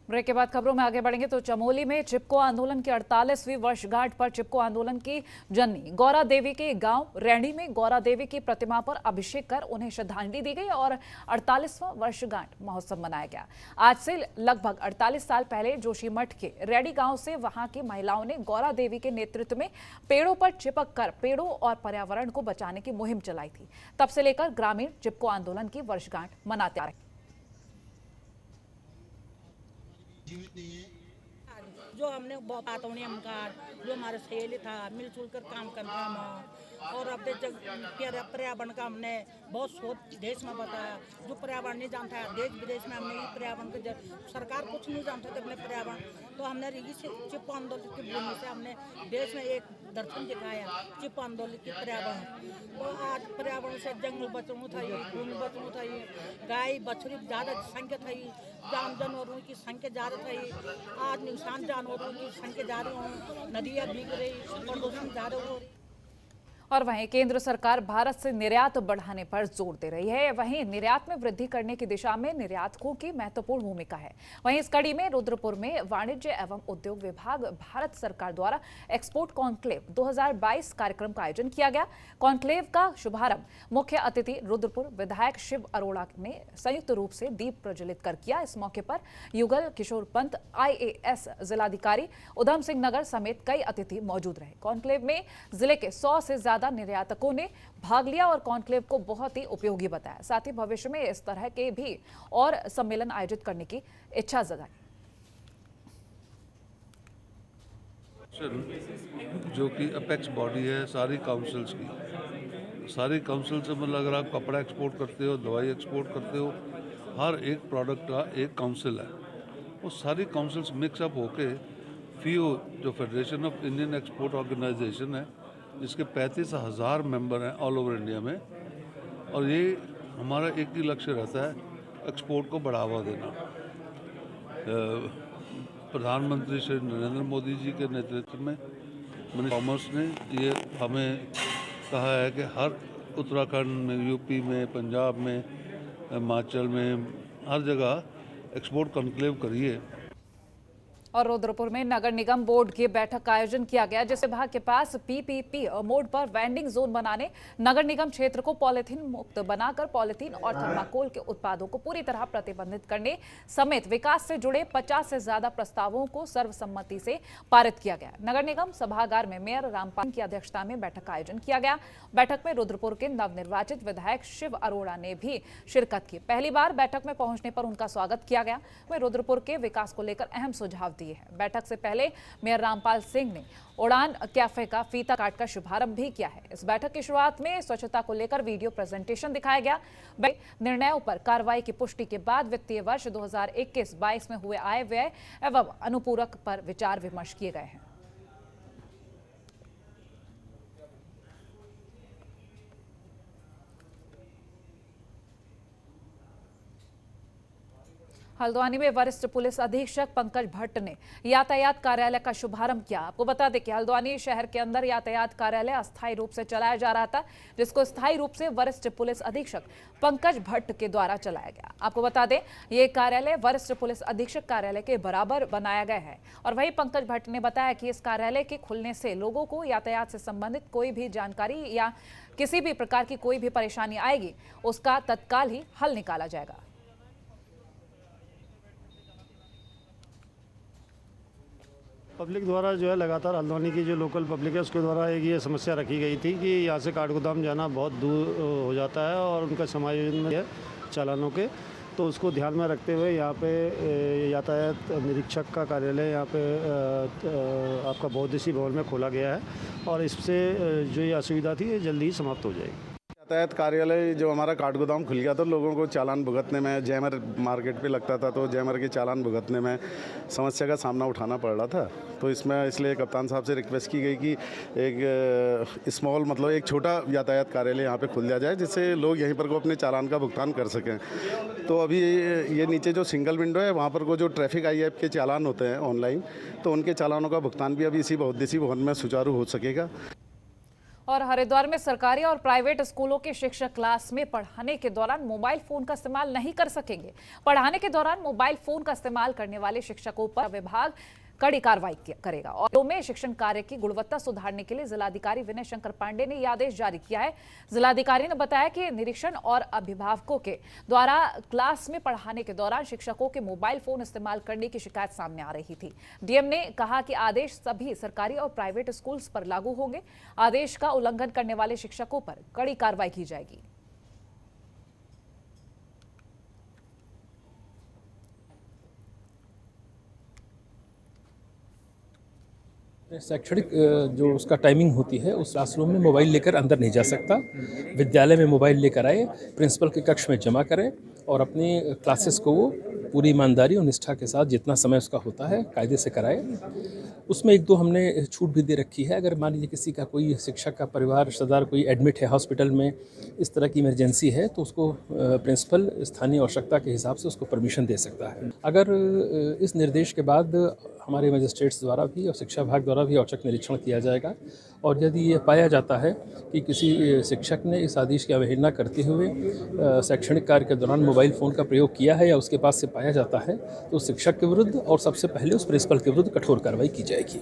Break के बाद खबरों में आगे बढ़ेंगे तो चमोली में चिपको आंदोलन की 48वीं वर्षगांठ पर चिपको आंदोलन की जननी गौरा देवी के गांव रैणी में गौरा देवी की प्रतिमा पर अभिषेक कर उन्हें श्रद्धांजलि दी गई और 48वां वर्षगांठ महोत्सव मनाया गया। आज से लगभग 48 साल पहले जोशीमठ के रैणी गांव से वहां की महिलाओं ने गौरा देवी के नेतृत्व में पेड़ों पर चिपक कर पेड़ों और पर्यावरण को बचाने की मुहिम चलाई थी। तब से लेकर ग्रामीण चिपको आंदोलन की वर्षगांठ मनाते आ रहे हैं। जो हमने बातों ने हमका जो हमारे सहेली था मिलजुल कर काम करते हम और अपने पर्यावरण का हमने बहुत सोच देश में बताया। जो पर्यावरण नहीं जानता है देश विदेश में हमने ये पर्यावरण को सरकार कुछ नहीं जानता था अपने पर्यावरण, तो हमने चिपको आंदोलन की भूमि से हमने देश में एक दर्शन दिखाया चिपको आंदोलन की पर्यावरण। तो आज पर्यावरण से जंगल बचनों था, भूमि बचनों था, गाय बछड़ी ज़्यादा संख्या थी, जानवरों की संख्या ज़्यादा थी। आज इंसान जानवरों की संख्या ज़्यादा हो, नदियाँ भीग रही, प्रदूषण ज़्यादा हो रही। और वहीं केंद्र सरकार भारत से निर्यात बढ़ाने पर जोर दे रही है। वहीं निर्यात में वृद्धि करने की दिशा में निर्यातकों की महत्वपूर्ण भूमिका है। वहीं इस कड़ी में रुद्रपुर में वाणिज्य एवं उद्योग विभाग भारत सरकार द्वारा एक्सपोर्ट कॉन्क्लेव 2022 कार्यक्रम का आयोजन किया गया। कॉन्क्लेव का शुभारंभ मुख्य अतिथि रुद्रपुर विधायक शिव अरोड़ा ने संयुक्त रूप से दीप प्रज्वलित कर किया। इस मौके पर युगल किशोर पंत IAS जिलाधिकारी उधम सिंह नगर समेत कई अतिथि मौजूद रहे। कॉन्क्लेव में जिले के 100 से ज्यादा निर्यातकों ने भाग लिया और कॉन्क्लेव को बहुत ही उपयोगी बताया। साथ ही भविष्य में इस तरह के भी और सम्मेलन आयोजित करने की इच्छा जताई। जो कि अपेक्स बॉडी है सारी काउंसिल्स की, सारी काउंसिल से मतलब अगर आप कपड़ा एक्सपोर्ट करते हो, दवाई एक्सपोर्ट करते हो, हर एक प्रोडक्ट का एक काउंसिल है। वो सारी काउंसिल्स मिक्सअप होके FIO जो federation of Indian export organisation है, जिसके 35,000 मेंबर हैं ऑल ओवर इंडिया में, और ये हमारा एक ही लक्ष्य रहता है एक्सपोर्ट को बढ़ावा देना। प्रधानमंत्री श्री नरेंद्र मोदी जी के नेतृत्व में मिनिस्टर कॉमर्स ने ये हमें कहा है कि हर उत्तराखंड में, UP में, पंजाब में, हिमाचल में, हर जगह एक्सपोर्ट कॉन्क्लेव करिए। और रुद्रपुर में नगर निगम बोर्ड की बैठक का आयोजन किया गया, जिस विभाग के पास PPP मोड पर वेंडिंग जोन बनाने, नगर निगम क्षेत्र को पॉलिथीन मुक्त बनाकर पॉलिथीन और थर्माकोल के उत्पादों को पूरी तरह प्रतिबंधित करने समेत विकास से जुड़े 50 से ज्यादा प्रस्तावों को सर्वसम्मति से पारित किया गया। नगर निगम सभागार में मेयर रामपाल की अध्यक्षता में बैठक का आयोजन किया गया। बैठक में रुद्रपुर के नवनिर्वाचित विधायक शिव अरोड़ा ने भी शिरकत की। पहली बार बैठक में पहुंचने पर उनका स्वागत किया गया। वह रुद्रपुर के विकास को लेकर अहम सुझाव दिए है। बैठक से पहले मेयर रामपाल सिंह ने उड़ान कैफे का फीता काटकर शुभारंभ भी किया है। इस बैठक की शुरुआत में स्वच्छता को लेकर वीडियो प्रेजेंटेशन दिखाया गया। निर्णयों पर कार्रवाई की पुष्टि के बाद वित्तीय वर्ष 2021-22 में हुए आय व्यय एवं अनुपूरक पर विचार विमर्श किए गए हैं। हल्द्वानी में वरिष्ठ पुलिस अधीक्षक पंकज भट्ट ने यातायात कार्यालय का शुभारंभ किया। आपको बता दें कि हल्द्वानी शहर के अंदर यातायात कार्यालय अस्थायी रूप से चलाया जा रहा था, जिसको स्थायी रूप से वरिष्ठ पुलिस अधीक्षक पंकज भट्ट के द्वारा चलाया गया। आपको बता दें ये कार्यालय वरिष्ठ पुलिस अधीक्षक कार्यालय के बराबर बनाया गया है। और वहीं पंकज भट्ट ने बताया कि इस कार्यालय के खुलने से लोगों को यातायात से संबंधित कोई भी जानकारी या किसी भी प्रकार की कोई भी परेशानी आएगी, उसका तत्काल ही हल निकाला जाएगा। पब्लिक द्वारा जो है लगातार हल्द्वानी की जो लोकल पब्लिक है उसके द्वारा एक ये समस्या रखी गई थी कि यहाँ से काठगोदाम जाना बहुत दूर हो जाता है और उनका समायोजन में है चालानों के, तो उसको ध्यान में रखते हुए यहाँ पे यातायात निरीक्षक का कार्यालय यहाँ पे आपका बहुउद्देशीय भवन में खोला गया है और इससे जो ये असुविधा थी ये जल्दी ही समाप्त हो जाएगी। यातायात कार्यालय जो हमारा काठगोदाम खुल गया तो लोगों को चालान भुगतने में, जैमर मार्केट पे लगता था तो जैमर के चालान भुगतने में समस्या का सामना उठाना पड़ रहा था। तो इसमें इसलिए कप्तान साहब से रिक्वेस्ट की गई कि एक स्मॉल मतलब एक छोटा यातायात कार्यालय यहाँ पे खुल दिया जाए, जिससे लोग यहीं पर को अपने चालान का भुगतान कर सकें। तो अभी ये नीचे जो सिंगल विंडो है वहाँ पर को जो ट्रैफिक IAF के चालान होते हैं ऑनलाइन, तो उनके चालानों का भुगतान भी अभी इसी बहुउद्देशीय भवन में सुचारू हो सकेगा। और हरिद्वार में सरकारी और प्राइवेट स्कूलों के शिक्षक क्लास में पढ़ाने के दौरान मोबाइल फोन का इस्तेमाल नहीं कर सकेंगे। पढ़ाने के दौरान मोबाइल फोन का इस्तेमाल करने वाले शिक्षकों पर विभाग कड़ी कार्रवाई करेगा। और में शिक्षण कार्य की गुणवत्ता सुधारने के लिए जिलाधिकारी विनय शंकर पांडे ने यह आदेश जारी किया है। जिलाधिकारी ने बताया कि निरीक्षण और अभिभावकों के द्वारा क्लास में पढ़ाने के दौरान शिक्षकों के मोबाइल फोन इस्तेमाल करने की शिकायत सामने आ रही थी। डीएम ने कहा कि आदेश सभी सरकारी और प्राइवेट स्कूल्स पर लागू होंगे। आदेश का उल्लंघन करने वाले शिक्षकों पर कड़ी कार्रवाई की जाएगी। शैक्षणिक जो उसका टाइमिंग होती है उस क्लासरूम में मोबाइल लेकर अंदर नहीं जा सकता। विद्यालय में मोबाइल लेकर आए, प्रिंसिपल के कक्ष में जमा करें और अपनी क्लासेस को वो पूरी ईमानदारी और निष्ठा के साथ जितना समय उसका होता है कायदे से कराए। उसमें एक दो हमने छूट भी दे रखी है। अगर मान लीजिए किसी का कोई शिक्षक का परिवार रिश्तेदार कोई एडमिट है हॉस्पिटल में, इस तरह की इमरजेंसी है, तो उसको प्रिंसिपल स्थानीय आवश्यकता के हिसाब से उसको परमिशन दे सकता है। अगर इस निर्देश के बाद हमारे मजिस्ट्रेट्स द्वारा भी और शिक्षा विभाग द्वारा भी औचक निरीक्षण किया जाएगा और यदि ये पाया जाता है कि किसी शिक्षक ने इस आदेश की अवहेलना करते हुए शैक्षणिक कार्य के दौरान मोबाइल फ़ोन का प्रयोग किया है या उसके पास से पाया जाता है, तो उस शिक्षक के विरुद्ध और सबसे पहले उस प्रिंसिपल के विरुद्ध कठोर कार्रवाई की जाएगी।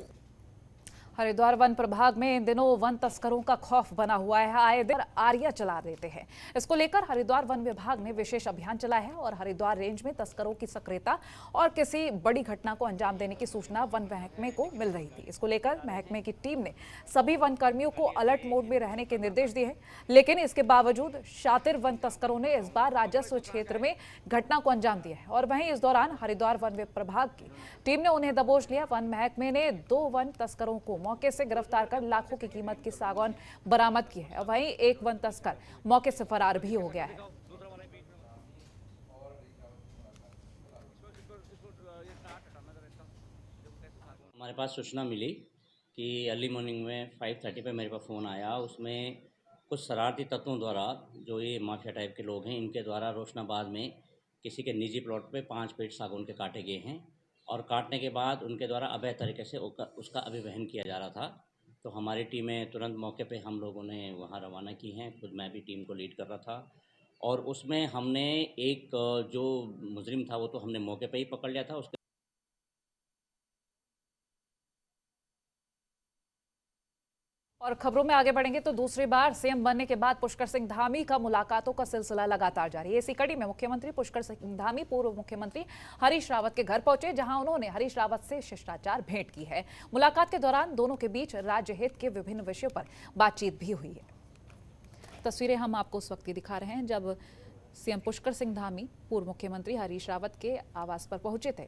हरिद्वार वन प्रभाग में इन दिनों वन तस्करों का खौफ बना हुआ है। आए दिन आरिया चला देते हैं। इसको लेकर हरिद्वार वन विभाग ने विशेष अभियान चलाया है और हरिद्वार रेंज में तस्करों की सक्रियता और किसी बड़ी घटना को अंजाम देने की सूचना वन महकमे को मिल रही थी। इसको लेकर महकमे की टीम ने सभी वन कर्मियों को अलर्ट मोड में रहने के निर्देश दिए हैं, लेकिन इसके बावजूद शातिर वन तस्करों ने इस बार राजस्व क्षेत्र में घटना को अंजाम दिया है और वहीं इस दौरान हरिद्वार वन प्रभाग की टीम ने उन्हें दबोच लिया। वन महकमे ने 2 वन तस्करों को मौके से गिरफ्तार कर लाखों की कीमत की सागौन बरामद की है। वहीं एक वन तस्कर मौके से फरार भी हो गया है। हमारे पास सूचना मिली कि अर्ली मॉर्निंग में 5:30 पे मेरे पास फ़ोन आया। उसमें कुछ शरारती तत्वों द्वारा, जो ये माफिया टाइप के लोग हैं, इनके द्वारा रोशनाबाद में किसी के निजी प्लॉट पे 5 पेड़ सागौन के काटे गए हैं और काटने के बाद उनके द्वारा अवैध तरीके से उसका अभिवहन किया जा रहा था। तो हमारी टीमें तुरंत मौके पे हम लोगों ने वहाँ रवाना की हैं। खुद मैं भी टीम को लीड कर रहा था और उसमें हमने एक जो मुजरिम था वो तो हमने मौके पे ही पकड़ लिया था। उसके और खबरों में आगे बढ़ेंगे तो दूसरी बार सीएम बनने के बाद पुष्कर सिंह धामी का मुलाकातों का सिलसिला लगातार जारी है। इसी कड़ी में मुख्यमंत्री पुष्कर सिंह धामी पूर्व मुख्यमंत्री हरीश रावत के घर पहुंचे, जहां उन्होंने हरीश रावत से शिष्टाचार भेंट की है। मुलाकात के दौरान दोनों के बीच राज्य हित के विभिन्न विषयों पर बातचीत भी हुई है। तस्वीरें हम आपको उस वक्त की दिखा रहे हैं जब सीएम पुष्कर सिंह धामी पूर्व मुख्यमंत्री हरीश रावत के आवास पर पहुंचे थे।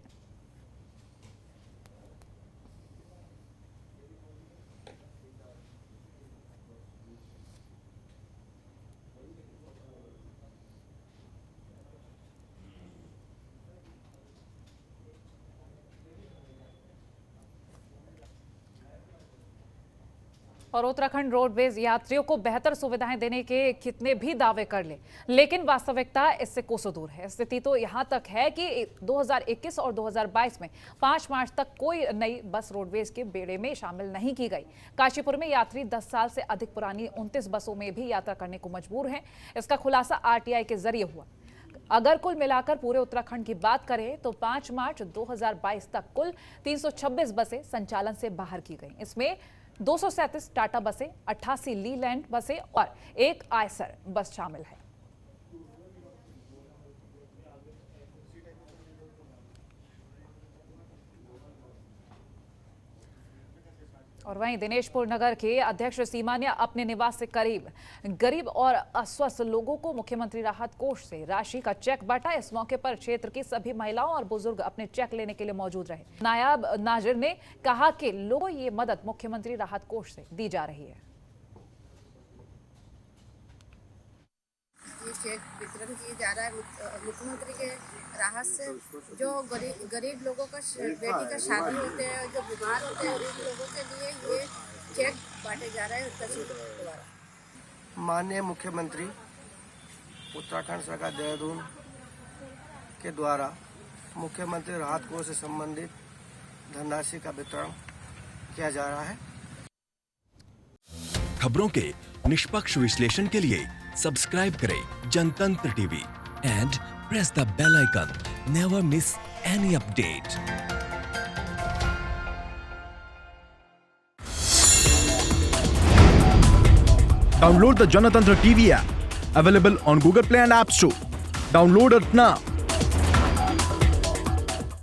और उत्तराखंड रोडवेज यात्रियों को बेहतर सुविधाएं देने के कितने भी दावे कर ले, लेकिन वास्तविकता इससे कोसों दूर है। स्थिति तो यहां तक है कि 2021 और 2022 में 5 मार्च तक कोई नई बस रोडवेज के बेड़े में शामिल नहीं की गई। काशीपुर में यात्री 10 साल से अधिक पुरानी 29 बसों में भी यात्रा करने को मजबूर हैं। इसका खुलासा आरटीआई के जरिए हुआ। अगर कुल मिलाकर पूरे उत्तराखंड की बात करें तो 5 मार्च 2022 तक कुल 326 बसें संचालन से बाहर की गई। इसमें 237 टाटा बसें, 88 लीलैंड बसें और 1 आयसर बस शामिल है। और वहीं दिनेशपुर नगर के अध्यक्ष सीमा ने अपने निवास से करीब गरीब और अस्वस्थ लोगों को मुख्यमंत्री राहत कोष से राशि का चेक बांटा। इस मौके पर क्षेत्र की सभी महिलाओं और बुजुर्ग अपने चेक लेने के लिए मौजूद रहे। नायब नाजिर ने कहा कि लोगों को ये मदद मुख्यमंत्री राहत कोष से दी जा रही है। ये चेक वितरण किया जा रहा है मुख्यमंत्री के राहत से। जो गरीब लोगों का बेटी का शादी होते हैं, जो बीमार होते हैं, उन लोगों के लिए ये चेक बांटे जा रहे हैं तहसील द्वारा। माननीय मुख्यमंत्री उत्तराखंड सरकार देहरादून के द्वारा मुख्यमंत्री राहत कोष से संबंधित धनराशि का वितरण किया जा रहा है। खबरों के निष्पक्ष विश्लेषण के लिए सब्सक्राइब करें Janatantra TV and press the bell icon. Never miss any update. Download the Janatantra TV app, available on Google Play and App Store. Download it now.